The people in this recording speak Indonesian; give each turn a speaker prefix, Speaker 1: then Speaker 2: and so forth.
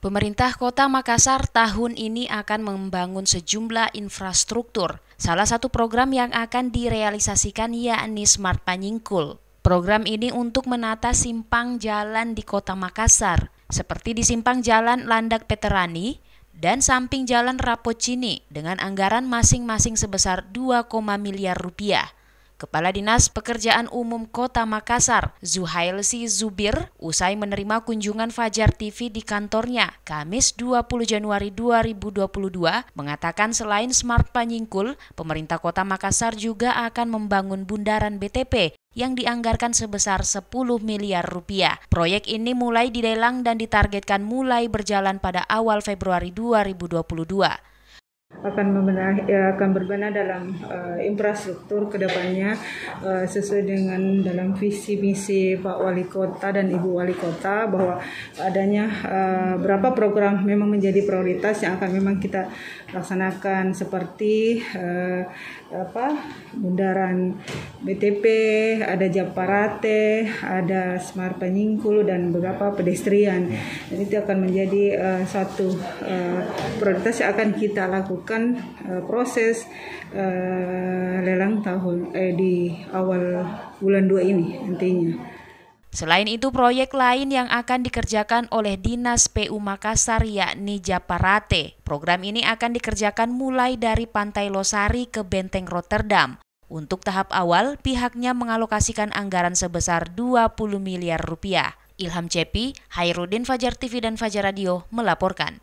Speaker 1: Pemerintah Kota Makassar tahun ini akan membangun sejumlah infrastruktur. Salah satu program yang akan direalisasikan yakni Smart Panyingkul. Program ini untuk menata simpang jalan di Kota Makassar, seperti di simpang jalan Landak Peterani dan samping jalan Rapocini dengan anggaran masing-masing sebesar 2, miliar rupiah. Kepala Dinas Pekerjaan Umum Kota Makassar, Zuhailsi Zubir, usai menerima kunjungan Fajar TV di kantornya, Kamis 20 Januari 2022, mengatakan selain Smart Panyingkul, pemerintah Kota Makassar juga akan membangun bundaran BTP yang dianggarkan sebesar 10 miliar rupiah. Proyek ini mulai dilelang dan ditargetkan mulai berjalan pada awal Februari 2022.
Speaker 2: Akan berbenah dalam infrastruktur kedepannya sesuai dengan dalam visi misi Pak Wali Kota dan Ibu Wali Kota, bahwa adanya beberapa program memang menjadi prioritas yang akan memang kita laksanakan, seperti bundaran BTP, ada Japarate, ada Smart Panyingkul, dan beberapa pedestrian. Dan itu akan menjadi satu prioritas yang akan kita lakukan proses lelang di awal bulan 2 ini nantinya.
Speaker 1: Selain itu, proyek lain yang akan dikerjakan oleh Dinas PU Makassar yakni Japarate. Program ini akan dikerjakan mulai dari Pantai Losari ke Benteng Rotterdam. Untuk tahap awal, pihaknya mengalokasikan anggaran sebesar 20 miliar rupiah. Ilham Cepi, Hairudin, Fajar TV dan Fajar Radio melaporkan.